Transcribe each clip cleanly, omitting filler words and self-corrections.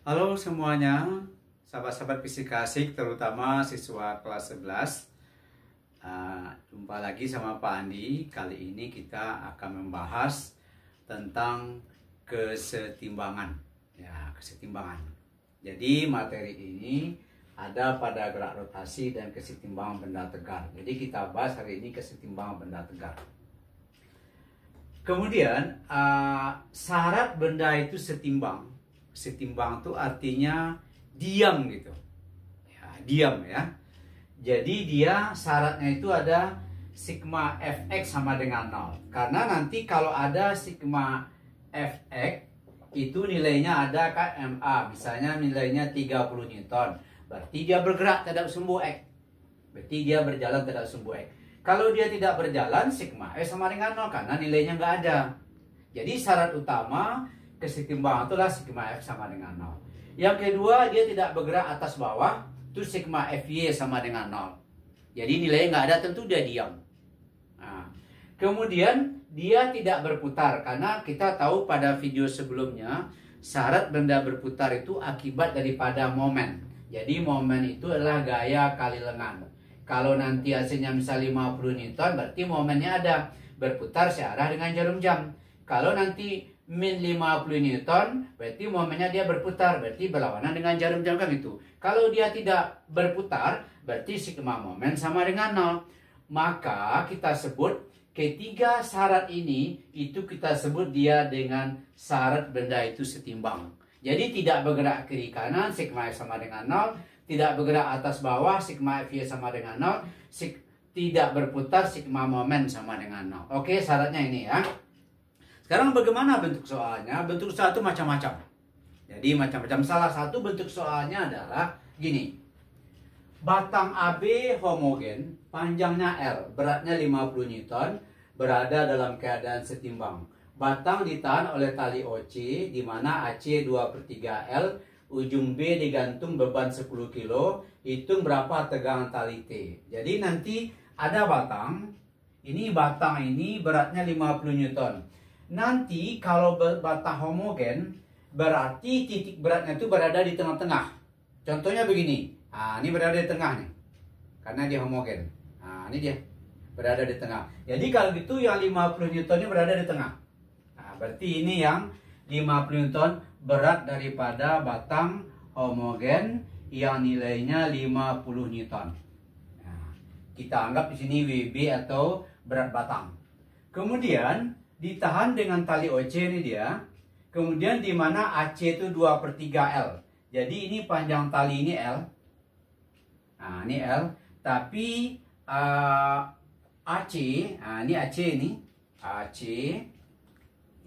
Halo semuanya, sahabat-sahabat fisika asik, terutama siswa kelas 11. Jumpa lagi sama Pak Andi. Kali ini kita akan membahas tentang kesetimbangan. Ya, kesetimbangan. Jadi materi ini ada pada gerak rotasi dan kesetimbangan benda tegar. Jadi kita bahas hari ini kesetimbangan benda tegar. Kemudian syarat benda itu setimbang. Setimbang itu artinya diam gitu. Ya, diam ya. Jadi dia syaratnya itu ada sigma Fx sama dengan 0. Karena nanti kalau ada sigma Fx itu nilainya ada kma. Misalnya nilainya 30 Newton. Berarti dia bergerak terhadap sumbu X. Berarti dia berjalan terhadap sumbu X. Kalau dia tidak berjalan, sigma F sama dengan 0 karena nilainya nggak ada. Jadi syarat utama kesetimbangan itulah sigma F sama dengan 0. Yang kedua, dia tidak bergerak atas bawah, itu sigma Fy sama dengan 0. Jadi nilainya nggak ada, tentu dia diam. Nah, kemudian dia tidak berputar, karena kita tahu pada video sebelumnya, syarat benda berputar itu akibat daripada momen. Jadi momen itu adalah gaya kali lengan. Kalau nanti hasilnya misal 50 Newton, berarti momennya ada. Berputar searah dengan jarum jam. Kalau nanti min 50 Newton, berarti momennya dia berputar, berarti berlawanan dengan jarum jam kan gitu. Kalau dia tidak berputar, berarti sigma momen sama dengan 0. Maka kita sebut ketiga syarat ini, itu kita sebut dia dengan syarat benda itu setimbang. Jadi tidak bergerak kiri kanan, sigma F sama dengan 0. Tidak bergerak atas bawah, sigma Fy sama dengan 0. Tidak berputar, sigma momen sama dengan 0. Oke, syaratnya ini ya. Sekarang bagaimana bentuk soalnya? Bentuk soal itu macam-macam. Jadi macam-macam. Salah satu bentuk soalnya adalah gini. Batang AB homogen, panjangnya L, beratnya 50 Newton, berada dalam keadaan setimbang. Batang ditahan oleh tali OC, di mana AC 2/3 L, ujung B digantung beban 10 kilo, hitung berapa tegangan tali T. Jadi nanti ada batang, ini batang ini beratnya 50 Newton. Nanti kalau batang homogen, berarti titik beratnya itu berada di tengah-tengah. Contohnya begini. Ini berada di tengah nih. Karena dia homogen. Ini dia. Berada di tengah. Jadi kalau gitu yang 50 Newton ini berada di tengah. Berarti ini yang 50 Newton berat daripada batang homogen yang nilainya 50 Newton. Kita anggap di sini WB atau berat batang. Kemudian ditahan dengan tali OC ini dia. Kemudian di mana AC itu 2/3 L. Jadi ini panjang tali ini L. Ini L. Tapi AC, ini AC ini. AC.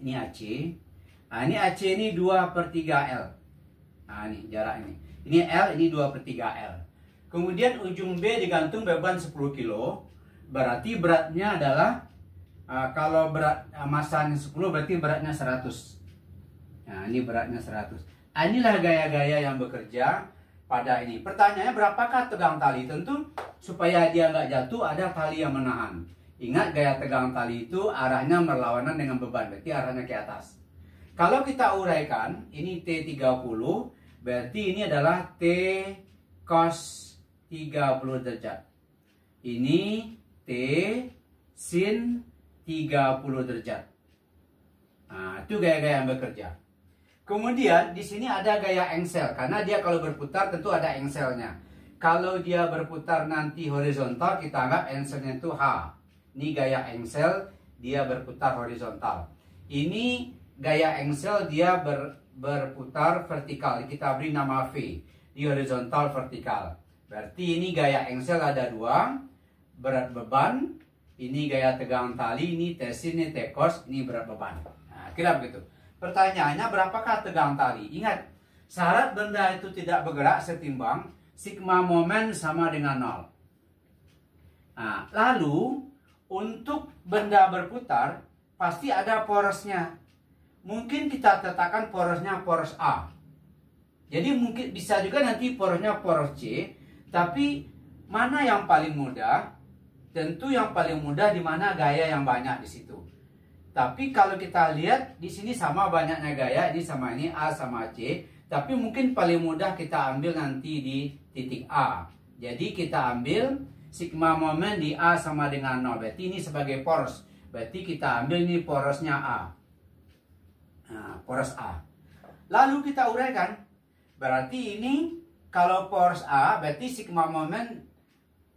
Ini AC. Ini AC ini 2/3 L. Ini jarak ini. Ini L, ini 2/3 L. Kemudian ujung B digantung beban 10 kilo. Berarti beratnya adalah kalau berat masanya 10 berarti beratnya 100. Ini beratnya 100. Inilah gaya-gaya yang bekerja pada ini. Pertanyaannya berapakah tegang tali? Tentu supaya dia nggak jatuh ada tali yang menahan. Ingat gaya tegang tali itu arahnya berlawanan dengan beban. Berarti arahnya ke atas. Kalau kita uraikan, ini T30. Berarti ini adalah T cos 30 derajat. Ini T sin 30 derajat. Itu gaya-gaya yang bekerja. Kemudian di sini ada gaya engsel karena dia kalau berputar tentu ada engselnya. Kalau dia berputar nanti horizontal, kita anggap engselnya itu H. Ini gaya engsel, dia berputar horizontal. Ini gaya engsel, dia berputar vertikal. Kita beri nama V. Di horizontal vertikal. Berarti ini gaya engsel ada dua. Berat beban. Ini gaya tegang tali, ini T sin, ini T cos, ini berat beban. Kira begitu. Pertanyaannya berapakah tegang tali? Ingat, syarat benda itu tidak bergerak setimbang, sigma momen sama dengan 0. Lalu untuk benda berputar pasti ada porosnya. Mungkin kita tetapkan porosnya poros A. Jadi mungkin bisa juga nanti porosnya poros C. Tapi mana yang paling mudah? Tentu yang paling mudah di mana gaya yang banyak di situ. Tapi kalau kita lihat di sini sama banyaknya gaya, ini sama ini A sama C. Tapi mungkin paling mudah kita ambil nanti di titik A. Jadi kita ambil sigma momen di A sama dengan 0. Berarti ini sebagai poros. Berarti kita ambil ini porosnya A. Nah, poros A. Lalu kita uraikan. Berarti ini kalau poros A, berarti sigma momen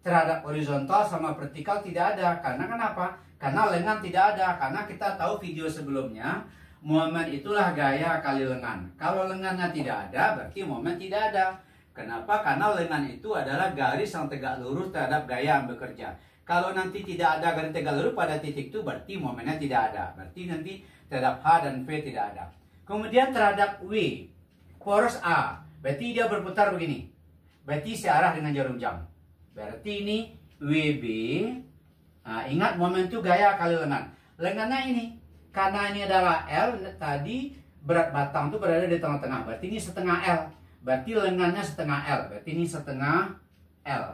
terhadap horizontal sama vertikal tidak ada. Karena kenapa? Karena lengan tidak ada. Karena kita tahu video sebelumnya, momen itulah gaya kali lengan. Kalau lengannya tidak ada, berarti momen tidak ada. Kenapa? Karena lengan itu adalah garis yang tegak lurus terhadap gaya yang bekerja. Kalau nanti tidak ada garis tegak lurus pada titik itu, berarti momennya tidak ada. Berarti nanti terhadap H dan V tidak ada. Kemudian terhadap W, poros A, berarti dia berputar begini. Berarti searah dengan jarum jam. Berarti ini WB. Nah, ingat momen itu gaya kali lengan. Lengannya ini. Karena ini adalah L, tadi berat batang itu berada di tengah-tengah. Berarti ini setengah L. Berarti lengannya setengah L. Berarti ini setengah L.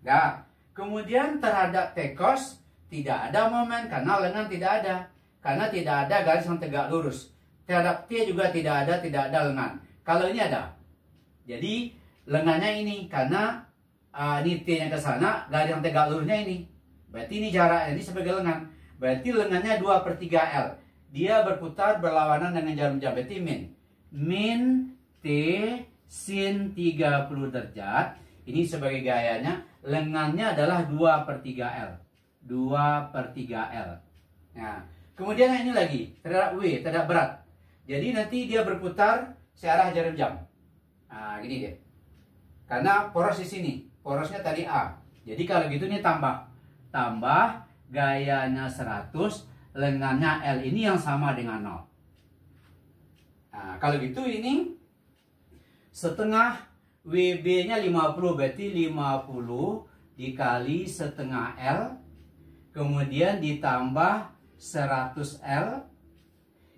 Nah, kemudian terhadap T cos tidak ada momen karena lengan tidak ada. Karena tidak ada garis yang tegak lurus. Terhadap T juga tidak ada lengan. Kalau ini ada. Jadi lengannya ini karena ini T-nya ke sana, garis yang tegak lurusnya ini. Berarti ini jarak, ini sebagai lengan. Berarti lengannya 2/3 L. Dia berputar berlawanan dengan jarum jam. Berarti min T sin 30 derajat. Ini sebagai gayanya. Lengannya adalah 2/3 L. 2/3 L. Nah, kemudian ini lagi. Terhadap W, terhadap berat. Jadi nanti dia berputar searah jarum jam. Nah, gini deh. Karena poros di sini. Porosnya tadi A. Jadi kalau gitu ini tambah gayanya 100, lengannya L ini yang sama dengan 0. Nah, kalau gitu ini setengah WB-nya 50, berarti 50 dikali setengah L, kemudian ditambah 100 L.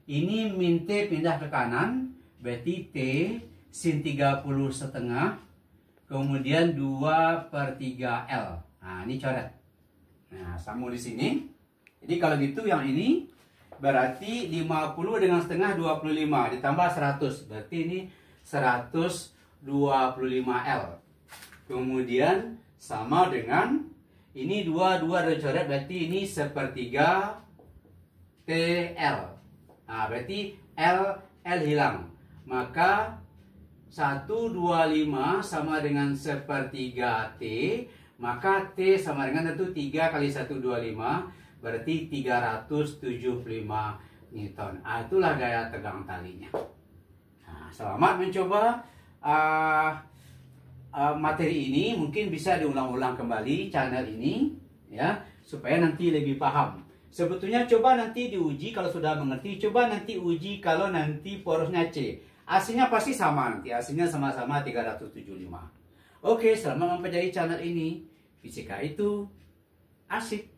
Ini min T pindah ke kanan, berarti T sin 30 setengah, kemudian 2/3 L. Nah, ini coret. Nah, sama di sini. Jadi kalau gitu yang ini berarti 50 dengan setengah 25 ditambah 100. Berarti ini 125 L. Kemudian sama dengan ini 2 ada coret, berarti ini 1/3 TL. Nah, berarti L hilang. Maka 125 sama dengan 1/3 T. Maka T sama dengan itu 3 kali 125. Berarti 375 Newton. Itulah gaya tegang talinya. Nah, selamat mencoba materi ini. Mungkin bisa diulang-ulang kembali channel ini, ya, supaya nanti lebih paham. Sebetulnya coba nanti diuji kalau sudah mengerti. Coba nanti uji kalau nanti porosnya C. AC-nya pasti sama nanti. AC-nya sama-sama 375. Oke, selamat mempelajari channel ini. Fisika itu asik.